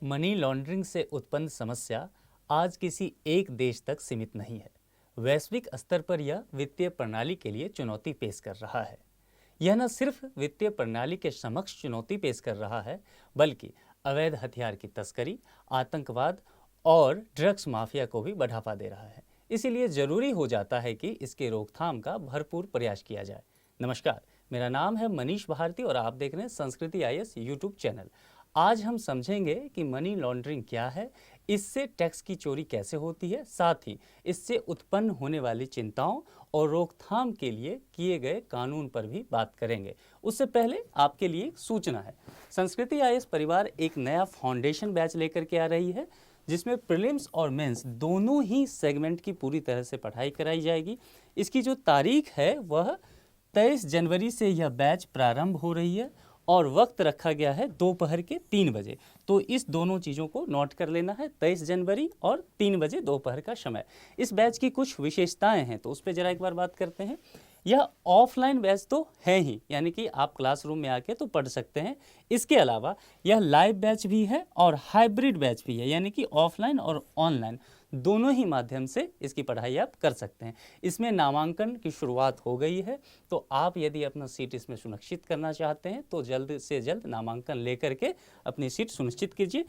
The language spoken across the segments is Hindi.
मनी लॉन्ड्रिंग से उत्पन्न समस्या आज किसी एक देश तक सीमित नहीं है। वैश्विक स्तर पर यह वित्तीय प्रणाली के लिए चुनौती पेश कर रहा है। यह न सिर्फ वित्तीय प्रणाली के समक्ष चुनौती पेश कर रहा है, बल्कि अवैध हथियार की तस्करी, आतंकवाद और ड्रग्स माफिया को भी बढ़ावा दे रहा है। इसीलिए जरूरी हो जाता है कि इसके रोकथाम का भरपूर प्रयास किया जाए। नमस्कार, मेरा नाम है मनीष भारती और आप देख रहे हैं संस्कृति आईएएस यूट्यूब चैनल। आज हम समझेंगे कि मनी लॉन्ड्रिंग क्या है, इससे टैक्स की चोरी कैसे होती है, साथ ही इससे उत्पन्न होने वाली चिंताओं और रोकथाम के लिए किए गए कानून पर भी बात करेंगे। उससे पहले आपके लिए एक सूचना है। संस्कृति आईएएस परिवार एक नया फाउंडेशन बैच लेकर के आ रही है, जिसमें प्रीलिम्स और मेंस दोनों ही सेगमेंट की पूरी तरह से पढ़ाई कराई जाएगी। इसकी जो तारीख है वह 23 जनवरी से यह बैच प्रारंभ हो रही है और वक्त रखा गया है दोपहर के 3 बजे। तो इस दोनों चीज़ों को नोट कर लेना है, 23 जनवरी और 3 बजे दोपहर का समय। इस बैच की कुछ विशेषताएं हैं, तो उस पर ज़रा एक बार बात करते हैं। यह ऑफलाइन बैच तो है ही, यानी कि आप क्लासरूम में आके तो पढ़ सकते हैं। इसके अलावा यह लाइव बैच भी है और हाइब्रिड बैच भी है, यानी कि ऑफलाइन और ऑनलाइन दोनों ही माध्यम से इसकी पढ़ाई आप कर सकते हैं। इसमें नामांकन की शुरुआत हो गई है, तो आप यदि अपना सीट इसमें सुनिश्चित करना चाहते हैं तो जल्द से जल्द नामांकन लेकर के अपनी सीट सुनिश्चित कीजिए।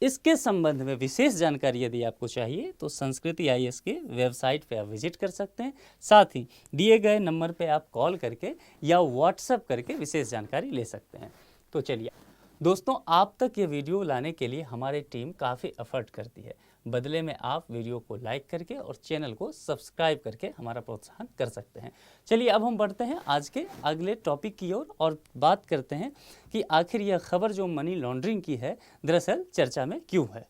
इसके संबंध में विशेष जानकारी यदि आपको चाहिए तो संस्कृति आईएएस के वेबसाइट पे आप विजिट कर सकते हैं। साथ ही दिए गए नंबर पे आप कॉल करके या व्हाट्सएप करके विशेष जानकारी ले सकते हैं। तो चलिए दोस्तों, आप तक ये वीडियो लाने के लिए हमारी टीम काफ़ी एफर्ट करती है। बदले में आप वीडियो को लाइक करके और चैनल को सब्सक्राइब करके हमारा प्रोत्साहन कर सकते हैं। चलिए अब हम बढ़ते हैं आज के अगले टॉपिक की ओर और बात करते हैं कि आखिर यह खबर जो मनी लॉन्ड्रिंग की है दरअसल चर्चा में क्यों है।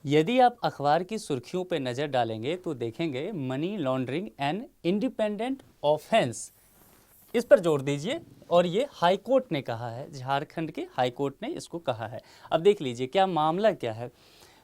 यदि आप अखबार की सुर्खियों पर नज़र डालेंगे तो देखेंगे money laundering an independent offence, इस पर जोर दीजिए। और ये हाई कोर्ट ने कहा है, झारखंड के हाई कोर्ट ने इसको कहा है। अब देख लीजिए क्या मामला क्या है।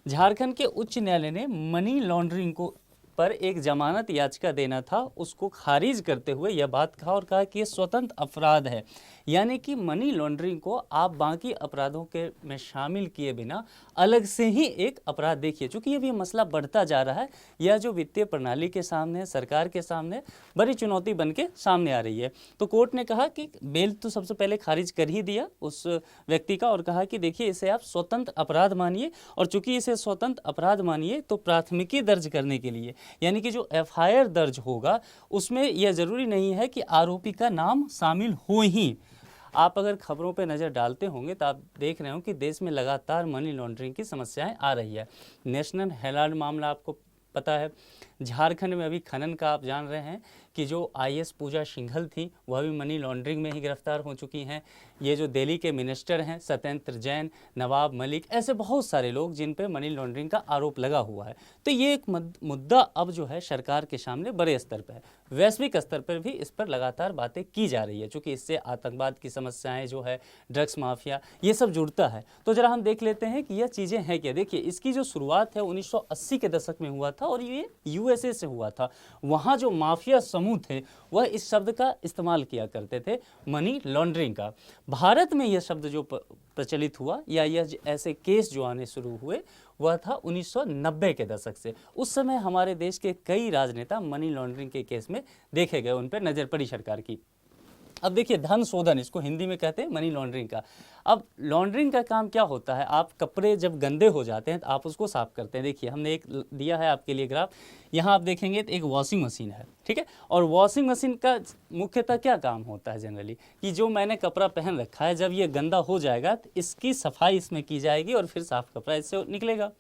झारखंड के उच्च न्यायालय ने मनी लॉन्ड्रिंग को पर एक जमानत याचिका देना था, उसको खारिज करते हुए यह बात कहा और कहा कि ये स्वतंत्र अपराध है, यानी कि मनी लॉन्ड्रिंग को आप बाकी अपराधों के में शामिल किए बिना अलग से ही एक अपराध देखिए। चूँकि ये भी मसला बढ़ता जा रहा है, यह जो वित्तीय प्रणाली के सामने, सरकार के सामने बड़ी चुनौती बन के सामने आ रही है। तो कोर्ट ने कहा कि बेल तो सबसे पहले खारिज कर ही दिया उस व्यक्ति का और कहा कि देखिए इसे आप स्वतंत्र अपराध मानिए, और चूँकि इसे स्वतंत्र अपराध मानिए तो प्राथमिकी दर्ज करने के लिए, यानी कि जो एफआईआर दर्ज होगा उसमें यह जरूरी नहीं है कि आरोपी का नाम शामिल हो ही। आप अगर खबरों पे नज़र डालते होंगे तो आप देख रहे हो कि देश में लगातार मनी लॉन्ड्रिंग की समस्याएं आ रही है। नेशनल हेराल्ड मामला आपको पता है। झारखंड में अभी खनन का आप जान रहे हैं कि जो आईएएस पूजा सिंघल थी वह भी मनी लॉन्ड्रिंग में ही गिरफ्तार हो चुकी हैं। ये जो दिल्ली के मिनिस्टर हैं सत्येंद्र जैन, नवाब मलिक, ऐसे बहुत सारे लोग जिन पे मनी लॉन्ड्रिंग का आरोप लगा हुआ है। तो ये एक मुद्दा अब जो है सरकार के सामने बड़े स्तर पर है। वैश्विक स्तर पर भी इस पर लगातार बातें की जा रही है, चूँकि इससे आतंकवाद की समस्याएँ जो है, ड्रग्स माफिया, ये सब जुड़ता है। तो ज़रा हम देख लेते हैं कि यह चीज़ें हैं क्या। देखिए इसकी जो शुरुआत है 1980 के दशक में हुआ था और ये यूएसए से हुआ था। वहाँ जो माफिया समूह थे वह इस शब्द का इस्तेमाल किया करते थे, मनी लॉन्ड्रिंग का। भारत में यह शब्द जो प्रचलित हुआ या यह ऐसे केस जो आने शुरू हुए वह था 1990 के दशक से। उस समय हमारे देश के कई राजनेता मनी लॉन्ड्रिंग के केस में देखे गए, उन पर नज़र पड़ी सरकार की। अब देखिए धन शोधन, इसको हिंदी में कहते हैं मनी लॉन्ड्रिंग का। अब लॉन्ड्रिंग का काम क्या होता है, आप कपड़े जब गंदे हो जाते हैं तो आप उसको साफ करते हैं। देखिए हमने एक दिया है आपके लिए ग्राफ, यहाँ आप देखेंगे तो एक वॉशिंग मशीन है, ठीक है। और वॉशिंग मशीन का मुख्यतः क्या काम होता है जनरली, कि जो मैंने कपड़ा पहन रखा है जब ये गंदा हो जाएगा तो इसकी सफाई इसमें की जाएगी और फिर साफ कपड़ा इससे निकलेगा।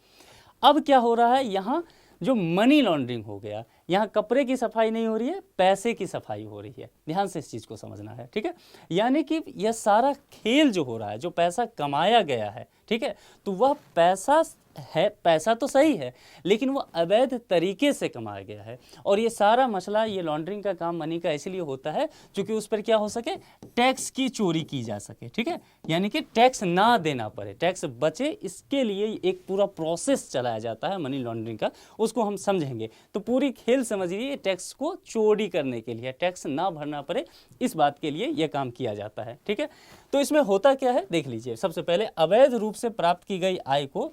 अब क्या हो रहा है, यहाँ जो मनी लॉन्ड्रिंग हो गया, यहाँ कपड़े की सफाई नहीं हो रही है, पैसे की सफाई हो रही है। ध्यान से इस चीज़ को समझना है, ठीक है। यानी कि यह सारा खेल जो हो रहा है, जो पैसा कमाया गया है, ठीक है, तो वह पैसा है, पैसा तो सही है लेकिन वो अवैध तरीके से कमाया गया है। और ये सारा मसला, ये लॉन्ड्रिंग का काम मनी का इसीलिए होता है क्योंकि उस पर क्या हो सके, टैक्स की चोरी की जा सके, ठीक है। यानी कि टैक्स ना देना पड़े, टैक्स बचे, इसके लिए एक पूरा प्रोसेस चलाया जाता है मनी लॉन्ड्रिंग का, उसको हम समझेंगे तो पूरी खेल खेल समझिए, ये टैक्स को चोरी करने के लिए, टैक्स ना भरना पड़े इस बात के लिए यह काम किया जाता है। ठीक है, तो इसमें होता क्या है देख लीजिए। सबसे पहले अवैध रूप से प्राप्त की गई आय को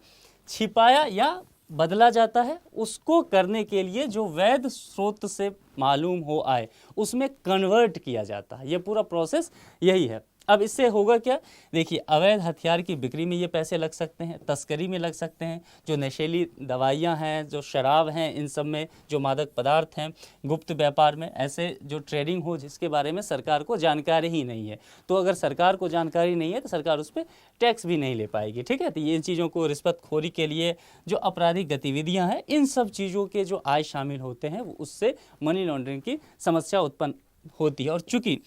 छिपाया या बदला जाता है, उसको करने के लिए जो वैध स्रोत से मालूम हो आय उसमें कन्वर्ट किया जाता है। ये पूरा प्रोसेस यही है। अब इससे होगा क्या, देखिए अवैध हथियार की बिक्री में ये पैसे लग सकते हैं, तस्करी में लग सकते हैं, जो नशीली दवाइयाँ हैं, जो शराब हैं, इन सब में, जो मादक पदार्थ हैं, गुप्त व्यापार में, ऐसे जो ट्रेडिंग हो जिसके बारे में सरकार को जानकारी ही नहीं है। तो अगर सरकार को जानकारी नहीं है तो सरकार उस पर टैक्स भी नहीं ले पाएगी। ठीक है, तो ये इन चीज़ों को, रिश्वतखोरी के लिए जो आपराधिक गतिविधियाँ हैं, इन सब चीज़ों के जो आय शामिल होते हैं उससे मनी लॉन्ड्रिंग की समस्या उत्पन्न होती है। और चूँकि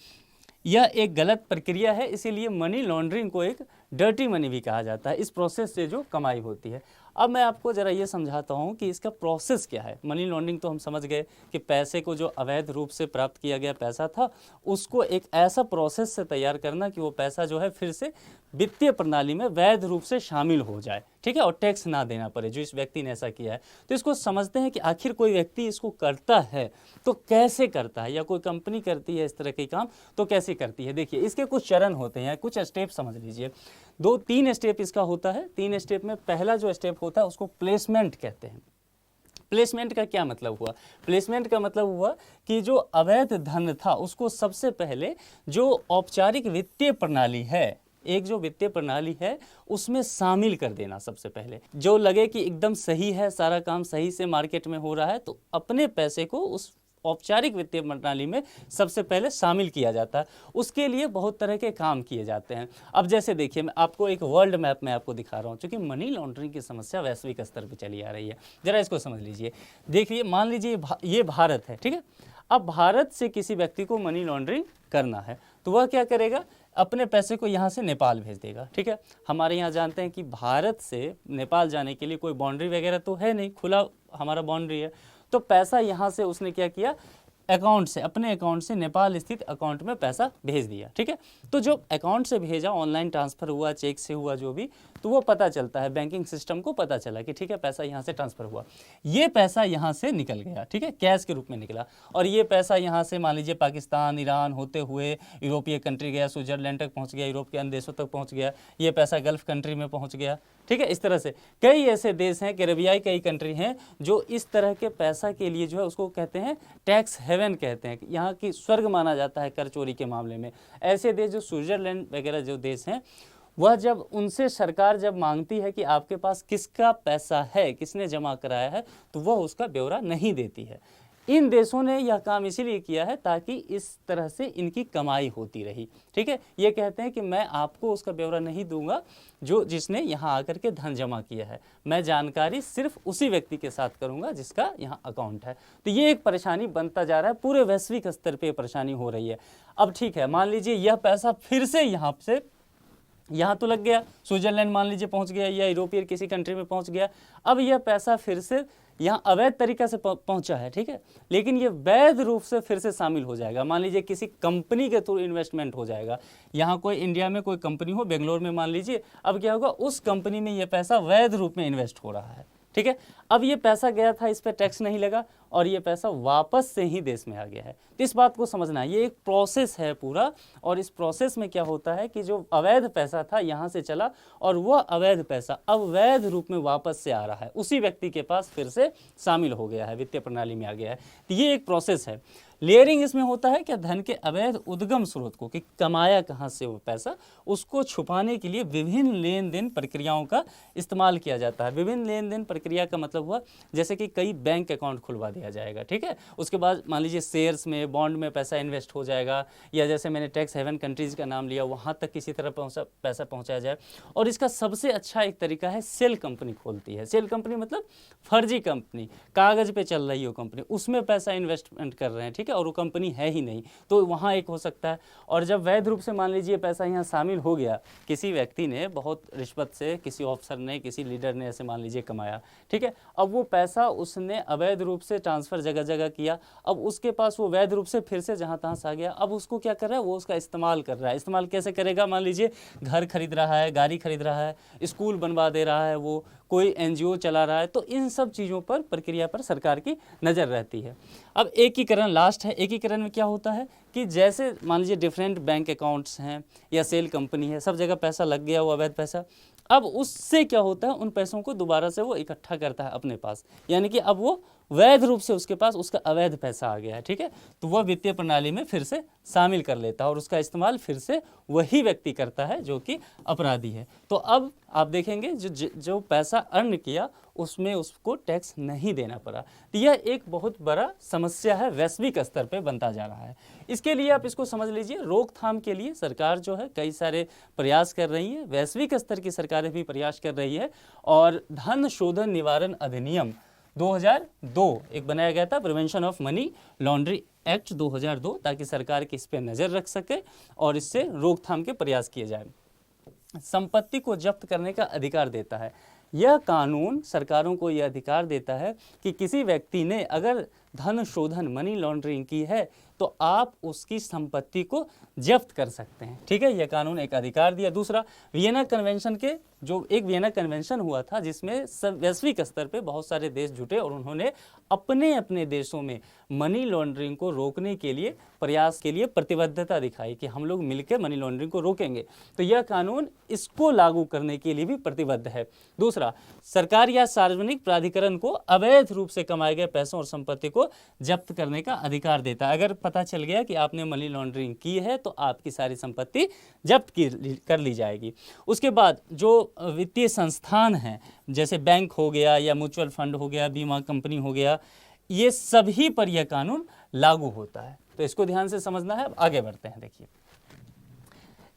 यह एक गलत प्रक्रिया है, इसीलिए मनी लॉन्ड्रिंग को एक डर्टी मनी भी कहा जाता है, इस प्रोसेस से जो कमाई होती है। अब मैं आपको ज़रा ये समझाता हूँ कि इसका प्रोसेस क्या है। मनी लॉन्ड्रिंग तो हम समझ गए कि पैसे को, जो अवैध रूप से प्राप्त किया गया पैसा था, उसको एक ऐसा प्रोसेस से तैयार करना कि वो पैसा जो है फिर से वित्तीय प्रणाली में वैध रूप से शामिल हो जाए। ठीक है, और टैक्स ना देना पड़े जो इस व्यक्ति ने ऐसा किया है। तो इसको समझते हैं कि आखिर कोई व्यक्ति इसको करता है तो कैसे करता है, या कोई कंपनी करती है इस तरह के काम तो कैसे करती है। देखिए इसके कुछ चरण होते हैं, कुछ स्टेप समझ लीजिए। 2-3 स्टेप इसका होता है। 3 स्टेप में पहला जो स्टेप होता है उसको प्लेसमेंट कहते हैं। प्लेसमेंट का क्या मतलब हुआ? प्लेसमेंट का मतलब हुआ कि जो अवैध धन था उसको सबसे पहले जो औपचारिक वित्तीय प्रणाली है, एक जो वित्तीय प्रणाली है उसमें शामिल कर देना। सबसे पहले जो लगे कि एकदम सही है, सारा काम सही से मार्केट में हो रहा है, तो अपने पैसे को उस औपचारिक वित्तीय प्रणाली में सबसे पहले शामिल किया जाता है। उसके लिए बहुत तरह के काम किए जाते हैं। अब जैसे देखिए, मैं आपको एक वर्ल्ड मैप में आपको दिखा रहा हूँ, क्योंकि मनी लॉन्ड्रिंग की समस्या वैश्विक स्तर पर चली आ रही है। जरा इसको समझ लीजिए। देखिए, मान लीजिए ये भारत है, ठीक है। अब भारत से किसी व्यक्ति को मनी लॉन्ड्रिंग करना है तो वह क्या करेगा, अपने पैसे को यहाँ से नेपाल भेज देगा। ठीक है, हमारे यहाँ जानते हैं कि भारत से नेपाल जाने के लिए कोई बाउंड्री वगैरह तो है नहीं, खुला हमारा बाउंड्री है। तो पैसा यहाँ से उसने क्या किया, अकाउंट से, अपने अकाउंट से नेपाल स्थित अकाउंट में पैसा भेज दिया। ठीक है, तो जो अकाउंट से भेजा, ऑनलाइन ट्रांसफ़र हुआ, चेक से हुआ, जो भी, तो वो पता चलता है, बैंकिंग सिस्टम को पता चला कि ठीक है पैसा यहाँ से ट्रांसफ़र हुआ, ये पैसा यहाँ से निकल गया। ठीक है, कैश के रूप में निकला, और ये पैसा यहाँ से मान लीजिए पाकिस्तान, ईरान होते हुए यूरोपीय कंट्री गया, स्विट्जरलैंड तक पहुँच गया, यूरोप के अन्य देशों तक पहुँच गया, ये पैसा गल्फ़ कंट्री में पहुँच गया। ठीक है, इस तरह से कई ऐसे देश हैं, कैरेबियाई कई कंट्री हैं जो इस तरह के पैसा के लिए जो है उसको कहते हैं टैक्स हेवन कहते हैं, यहाँ की स्वर्ग माना जाता है कर चोरी के मामले में। ऐसे देश जो स्विट्जरलैंड वगैरह जो देश हैं, वह जब उनसे सरकार जब मांगती है कि आपके पास किसका पैसा है, किसने जमा कराया है, तो वह उसका ब्यौरा नहीं देती है। इन देशों ने यह काम इसीलिए किया है ताकि इस तरह से इनकी कमाई होती रही। ठीक है, ये कहते हैं कि मैं आपको उसका ब्यौरा नहीं दूंगा जो जिसने यहाँ आकर के धन जमा किया है, मैं जानकारी सिर्फ उसी व्यक्ति के साथ करूँगा जिसका यहाँ अकाउंट है। तो ये एक परेशानी बनता जा रहा है, पूरे वैश्विक स्तर पर परेशानी हो रही है। अब ठीक है, मान लीजिए यह पैसा फिर से यहाँ तो लग गया, स्विट्जरलैंड मान लीजिए पहुँच गया, या यूरोपीय किसी कंट्री में पहुँच गया। अब यह पैसा फिर से यहाँ अवैध तरीका से पहुँचा है, ठीक है, लेकिन ये वैध रूप से फिर से शामिल हो जाएगा। मान लीजिए किसी कंपनी के थ्रू इन्वेस्टमेंट हो जाएगा, यहाँ कोई इंडिया में कोई कंपनी हो, बेंगलोर में मान लीजिए, अब क्या होगा, उस कंपनी में ये पैसा वैध रूप में इन्वेस्ट हो रहा है। ठीक है, अब ये पैसा गया था, इस पर टैक्स नहीं लगा, और ये पैसा वापस से ही देश में आ गया है। तो इस बात को समझना है, ये एक प्रोसेस है पूरा, और इस प्रोसेस में क्या होता है कि जो अवैध पैसा था यहाँ से चला, और वह अवैध पैसा अब वैध रूप में वापस से आ रहा है, उसी व्यक्ति के पास फिर से शामिल हो गया है, वित्तीय प्रणाली में आ गया है। तो ये एक प्रोसेस है। लेयरिंग इसमें होता है कि धन के अवैध उद्गम स्रोत को, कि कमाया कहाँ से वो पैसा, उसको छुपाने के लिए विभिन्न लेन देन प्रक्रियाओं का इस्तेमाल किया जाता है। विभिन्न लेन देन प्रक्रिया का मतलब हुआ जैसे कि कई बैंक अकाउंट खुलवा दिया जाएगा। ठीक है, उसके बाद मान लीजिए शेयर्स में, बॉन्ड में पैसा इन्वेस्ट हो जाएगा, या जैसे मैंने टैक्स हेवन कंट्रीज़ का नाम लिया, वहाँ तक किसी तरह पैसा पहुँचाया जाए। और इसका सबसे अच्छा एक तरीका है, सेल कंपनी खोलती है। सेल कंपनी मतलब फर्जी कंपनी, कागज़ पे चल रही हो कंपनी, उसमें पैसा इन्वेस्टमेंट कर रहे हैं। ठीक है, और वो कंपनी है ही नहीं, तो वहाँ एक हो सकता है। और जब वैध रूप से मान लीजिए पैसा यहाँ शामिल हो गया, किसी व्यक्ति ने बहुत रिश्वत से, किसी ऑफिसर ने, किसी लीडर ने ऐसे मान लीजिए कमाया, ठीक है, अब वो पैसा उसने अवैध रूप से ट्रांसफ़र जगह जगह किया, अब उसके पास वो वैध रूप से फिर से जहाँ तहाँ से आ गया, अब उसको क्या कर रहा है, वो उसका इस्तेमाल कर रहा है। इस्तेमाल कैसे करेगा, मान लीजिए घर खरीद रहा है, गाड़ी खरीद रहा है, स्कूल बनवा दे रहा है, वो कोई एनजीओ चला रहा है, तो इन सब चीज़ों पर, प्रक्रिया पर सरकार की नज़र रहती है। अब एकीकरण लास्ट है। एकीकरण में क्या होता है कि जैसे मान लीजिए डिफरेंट बैंक अकाउंट्स हैं या सेल कंपनी है, सब जगह पैसा लग गया, वो अवैध पैसा, अब उससे क्या होता है, उन पैसों को दोबारा से वो इकट्ठा करता है अपने पास, यानी कि अब वो वैध रूप से उसके पास उसका अवैध पैसा आ गया है, ठीक है, तो वह वित्तीय प्रणाली में फिर से शामिल कर लेता है और उसका इस्तेमाल फिर से वही व्यक्ति करता है जो कि अपराधी है। तो अब आप देखेंगे जो पैसा अर्न किया उसमें उसको टैक्स नहीं देना पड़ा। तो यह एक बहुत बड़ा समस्या है, वैश्विक स्तर पे बनता जा रहा है। इसके लिए आप इसको समझ लीजिए, रोकथाम के लिए सरकार जो है कई सारे प्रयास कर रही है, वैश्विक स्तर की सरकारें भी प्रयास कर रही है। और धन शोधन निवारण अधिनियम 2002 एक बनाया गया था, prevention of money laundry act 2002, ताकि सरकार की इस पर नज़र रख सके और इससे रोकथाम के प्रयास किए जाए। संपत्ति को जब्त करने का अधिकार देता है। यह कानून सरकारों को यह अधिकार देता है कि किसी व्यक्ति ने अगर धन शोधन, मनी लॉन्ड्रिंग की है, तो आप उसकी संपत्ति को जब्त कर सकते हैं, ठीक है, यह कानून एक अधिकार दिया। दूसरा, वियना कन्वेंशन के जो एक वियना कन्वेंशन हुआ था, जिसमें सब वैश्विक स्तर पे बहुत सारे देश जुटे और उन्होंने अपने अपने देशों में मनी लॉन्ड्रिंग को रोकने के लिए प्रयास के लिए प्रतिबद्धता दिखाई कि हम लोग मिलकर मनी लॉन्ड्रिंग को रोकेंगे। तो यह कानून इसको लागू करने के लिए भी प्रतिबद्ध है। दूसरा, सरकार या सार्वजनिक प्राधिकरण को अवैध रूप से कमाए गए पैसों और संपत्ति को जब्त करने का अधिकार देता है। अगर पता चल गया कि आपने मनी लॉन्ड्रिंग की है तो आपकी सारी संपत्ति जब्त कर ली जाएगी। उसके बाद जो वित्तीय संस्थान हैं, जैसे बैंक हो गया या म्यूचुअल फंड हो गया, बीमा कंपनी हो गया, ये सभी पर यह कानून लागू होता है। तो इसको ध्यान से समझना है। अब आगे बढ़ते हैं। देखिए,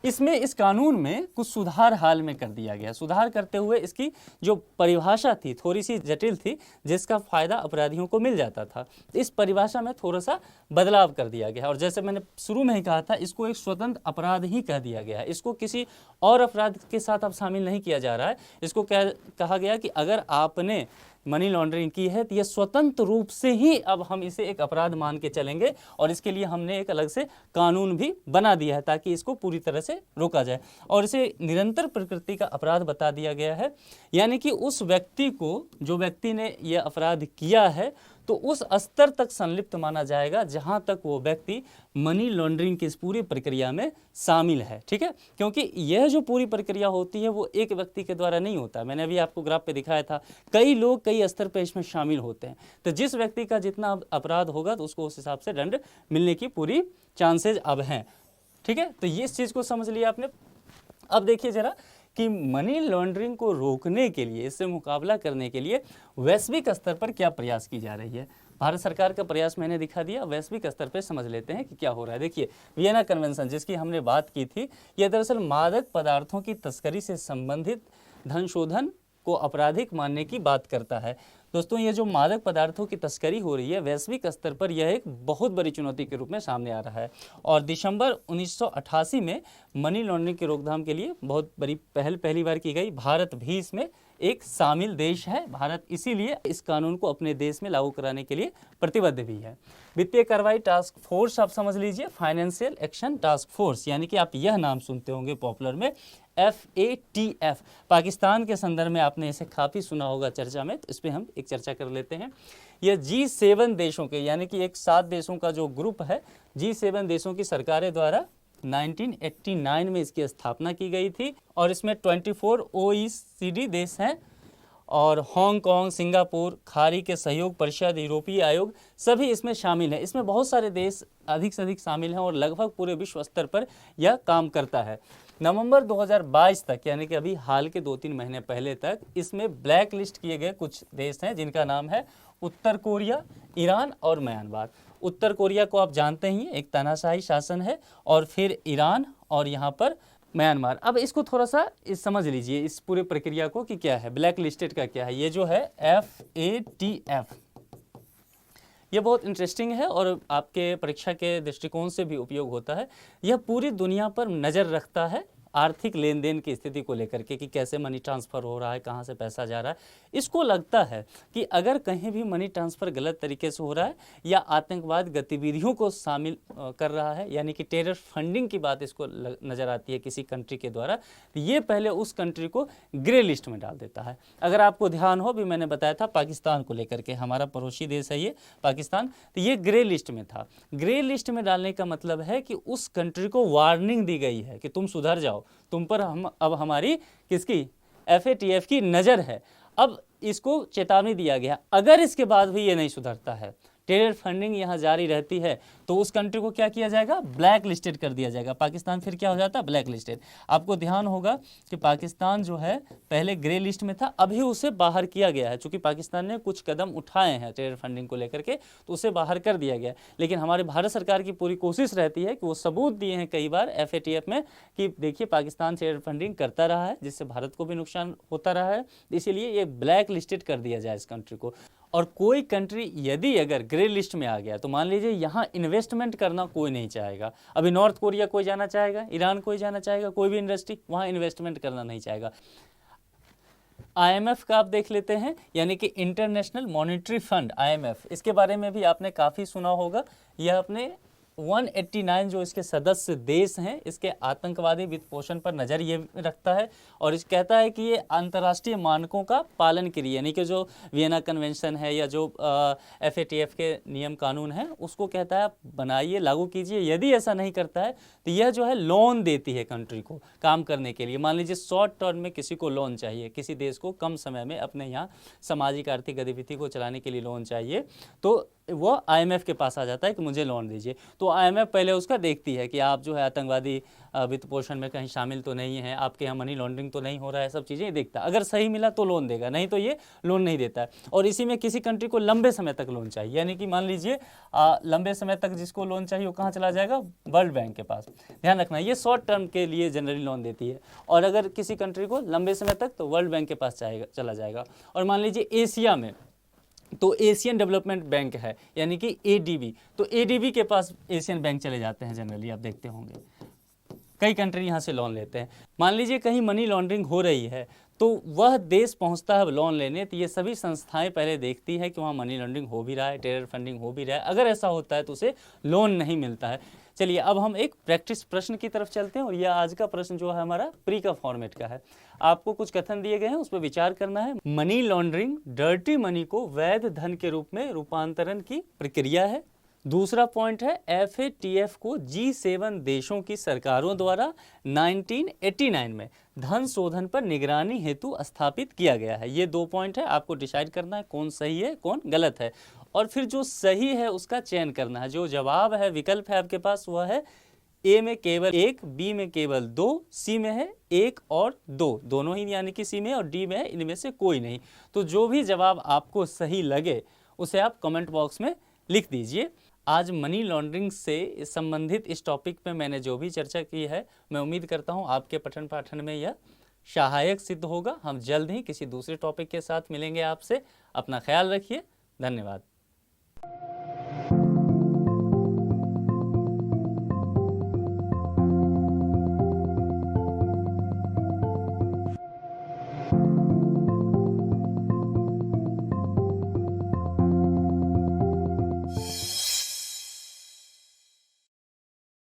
इसमें इस कानून में कुछ सुधार हाल में कर दिया गया। सुधार करते हुए इसकी जो परिभाषा थी थोड़ी सी जटिल थी, जिसका फायदा अपराधियों को मिल जाता था। इस परिभाषा में थोड़ा सा बदलाव कर दिया गया और जैसे मैंने शुरू में ही कहा था, इसको एक स्वतंत्र अपराध ही कह दिया गया है। इसको किसी और अपराध के साथ अब शामिल नहीं किया जा रहा है। इसको कहा गया कि अगर आपने मनी लॉन्ड्रिंग की है तो यह स्वतंत्र रूप से ही अब हम इसे एक अपराध मान के चलेंगे और इसके लिए हमने एक अलग से कानून भी बना दिया है ताकि इसको पूरी तरह से रोका जाए। और इसे निरंतर प्रकृति का अपराध बता दिया गया है, यानी कि उस व्यक्ति को, जो व्यक्ति ने यह अपराध किया है, तो उस स्तर तक संलिप्त माना जाएगा जहां तक वो व्यक्ति मनी लॉन्ड्रिंग की इस पूरी प्रक्रिया में शामिल है, ठीक है। क्योंकि यह जो पूरी प्रक्रिया होती है वो एक व्यक्ति के द्वारा नहीं होता। मैंने अभी आपको ग्राफ पे दिखाया था, कई लोग कई स्तर पे इसमें शामिल होते हैं। तो जिस व्यक्ति का जितना अपराध होगा तो उसको उस हिसाब से दंड मिलने की पूरी चांसेज अब हैं, ठीक है। तो ये इस चीज़ को समझ लिया आपने। अब देखिए जरा कि मनी लॉन्ड्रिंग को रोकने के लिए, इससे मुकाबला करने के लिए वैश्विक स्तर पर क्या प्रयास की जा रही है। भारत सरकार का प्रयास मैंने दिखा दिया, वैश्विक स्तर पर समझ लेते हैं कि क्या हो रहा है। देखिए, वियना कन्वेंशन जिसकी हमने बात की थी, यह दरअसल मादक पदार्थों की तस्करी से संबंधित धन शोधन को आपराधिक मानने की बात करता है। दोस्तों, ये जो मादक पदार्थों की तस्करी हो रही है वैश्विक स्तर पर, यह एक बहुत बड़ी चुनौती के रूप में सामने आ रहा है। और दिसंबर 1988 में मनी लॉन्ड्रिंग की रोकथाम के लिए बहुत बड़ी पहली बार की गई। भारत भी इसमें एक शामिल देश है। भारत इसीलिए इस कानून को अपने देश में लागू कराने के लिए प्रतिबद्ध भी है। वित्तीय कार्रवाई टास्क फोर्स आप समझ लीजिए, फाइनेंशियल एक्शन टास्क फोर्स, यानी कि आप यह नाम सुनते होंगे पॉपुलर में FATF। पाकिस्तान के संदर्भ में आपने इसे काफ़ी सुना होगा चर्चा में, तो इस पर हम एक चर्चा कर लेते हैं। यह G7 देशों के, यानी कि एक 7 देशों का जो ग्रुप है, G7 देशों की सरकारें द्वारा 1989 में इसकी स्थापना की गई थी और इसमें 24 OECD देश हैं और हांगकांग, सिंगापुर, खाड़ी के सहयोग परिषद, यूरोपीय आयोग सभी इसमें शामिल हैं। इसमें बहुत सारे देश अधिक से अधिक शामिल हैं और लगभग पूरे विश्व स्तर पर यह काम करता है। नवंबर 2022 तक, यानी कि अभी हाल के 2-3 महीने पहले तक, इसमें ब्लैक लिस्ट किए गए कुछ देश हैं जिनका नाम है उत्तर कोरिया, ईरान और म्यांमार। उत्तर कोरिया को आप जानते ही, एक तानाशाही शासन है, और फिर ईरान और यहाँ पर म्यांमार। अब इसको थोड़ा सा समझ लीजिए इस पूरे प्रक्रिया को कि क्या है, ब्लैक लिस्टेड का क्या है। ये जो है FATF, ये बहुत इंटरेस्टिंग है और आपके परीक्षा के दृष्टिकोण से भी उपयोग होता है। यह पूरी दुनिया पर नज़र रखता है आर्थिक लेन देन की स्थिति को लेकर के कि कैसे मनी ट्रांसफ़र हो रहा है, कहाँ से पैसा जा रहा है, इसको लगता है कि अगर कहीं भी मनी ट्रांसफ़र गलत तरीके से हो रहा है या आतंकवाद गतिविधियों को शामिल कर रहा है, यानी कि टेरर फंडिंग की बात इसको नज़र आती है किसी कंट्री के द्वारा, तो ये पहले उस कंट्री को ग्रे लिस्ट में डाल देता है। अगर आपको ध्यान हो, भी मैंने बताया था पाकिस्तान को लेकर के, हमारा पड़ोसी देश है ये पाकिस्तान, तो ये ग्रे लिस्ट में था। ग्रे लिस्ट में डालने का मतलब है कि उस कंट्री को वार्निंग दी गई है कि तुम सुधर जाओ, तुम पर हम अब हमारी किसकी FATF की नज़र है। अब इसको चेतावनी दिया गया, अगर इसके बाद भी ये नहीं सुधरता है, टेरर फंडिंग यहाँ जारी रहती है, तो उस कंट्री को क्या किया जाएगा, ब्लैक लिस्टेड कर दिया जाएगा। पाकिस्तान फिर क्या हो जाता है, ब्लैक लिस्टेड। आपको ध्यान होगा कि पाकिस्तान जो है पहले ग्रे लिस्ट में था, अभी उसे बाहर किया गया है, चूंकि पाकिस्तान ने कुछ कदम उठाए हैं टेरर फंडिंग को लेकर के, तो उसे बाहर कर दिया गया। लेकिन हमारे भारत सरकार की पूरी कोशिश रहती है कि वो सबूत दिए हैं कई बार FATF में कि देखिए पाकिस्तान टेरर फंडिंग करता रहा है, जिससे भारत को भी नुकसान होता रहा है, इसीलिए ये ब्लैक लिस्टेड कर दिया जाए इस कंट्री को। और कोई कंट्री यदि अगर ग्रे लिस्ट में आ गया तो मान लीजिए यहाँ इन्वेस्टमेंट करना कोई नहीं चाहेगा। अभी नॉर्थ कोरिया कोई जाना चाहेगा, ईरान कोई जाना चाहेगा, कोई भी इंडस्ट्री वहाँ इन्वेस्टमेंट करना नहीं चाहेगा। IMF का आप देख लेते हैं, यानी कि इंटरनेशनल मॉनेटरी फंड IMF, इसके बारे में भी आपने काफ़ी सुना होगा। यह अपने 189 जो इसके सदस्य देश हैं, इसके आतंकवादी वित्त पोषण पर नज़र ये रखता है और इस कहता है कि ये अंतर्राष्ट्रीय मानकों का पालन करिए, यानी कि जो वियना कन्वेंशन है या जो FATF के नियम कानून हैं उसको कहता है बनाइए, लागू कीजिए। यदि ऐसा नहीं करता है तो यह जो है लोन देती है कंट्री को काम करने के लिए। मान लीजिए शॉर्ट टर्म में किसी को लोन चाहिए, किसी देश को कम समय में अपने यहाँ सामाजिक आर्थिक गतिविधि को चलाने के लिए लोन चाहिए, तो वो IMF के पास आ जाता है कि मुझे लोन दीजिए। तो IMF पहले उसका देखती है कि आप जो है आतंकवादी वित्त पोषण में कहीं शामिल तो नहीं है, आपके यहाँ मनी लॉन्ड्रिंग तो नहीं हो रहा है, सब चीज़ें देखता है। अगर सही मिला तो लोन देगा, नहीं तो ये लोन नहीं देता है। और इसी में किसी कंट्री को लंबे समय तक लोन चाहिए, यानी कि मान लीजिए लंबे समय तक जिसको लोन चाहिए वो कहाँ चला जाएगा, वर्ल्ड बैंक के पास। ध्यान रखना, ये शॉर्ट टर्म के लिए जनरली लोन देती है, और अगर किसी कंट्री को लंबे समय तक तो वर्ल्ड बैंक के पास चला जाएगा। और मान लीजिए एशिया में तो एशियन डेवलपमेंट बैंक है, यानी कि ADB, तो ADB के पास एशियन बैंक चले जाते हैं जनरली, आप देखते होंगे कई कंट्री यहाँ से लोन लेते हैं। मान लीजिए कहीं मनी लॉन्ड्रिंग हो रही है तो वह देश पहुँचता है लोन लेने, तो ये सभी संस्थाएं पहले देखती है कि वहाँ मनी लॉन्ड्रिंग हो भी रहा है, टेरर फंडिंग हो भी रहा है। अगर ऐसा होता है तो उसे लोन नहीं मिलता है। चलिए अब हम एक प्रैक्टिस प्रश्न की तरफ चलते हैं, और यह आज का प्रश्न जो है हमारा प्री का फॉर्मेट का है। आपको कुछ कथन दिए गए हैं, उस पर विचार करना है। मनी लॉन्ड्रिंग डर्टी मनी को वैध धन के रूप में रूपांतरण की प्रक्रिया है। दूसरा पॉइंट है FATF को G7 देशों की सरकारों द्वारा 1989 में धन शोधन पर निगरानी हेतु स्थापित किया गया है। ये 2 पॉइंट है, आपको डिसाइड करना है कौन सही है कौन गलत है, और फिर जो सही है उसका चयन करना है। जो जवाब है, विकल्प है आपके पास, वह है A में केवल 1, B में केवल 2, C में है 1 और 2, दोनों ही, यानी कि C में और D में है, इनमें से कोई नहीं। तो जो भी जवाब आपको सही लगे उसे आप कमेंट बॉक्स में लिख दीजिए। आज मनी लॉन्ड्रिंग से संबंधित इस टॉपिक पे मैंने जो भी चर्चा की है, मैं उम्मीद करता हूँ आपके पठन पाठन में यह सहायक सिद्ध होगा। हम जल्द ही किसी दूसरे टॉपिक के साथ मिलेंगे आपसे। अपना ख्याल रखिए, धन्यवाद।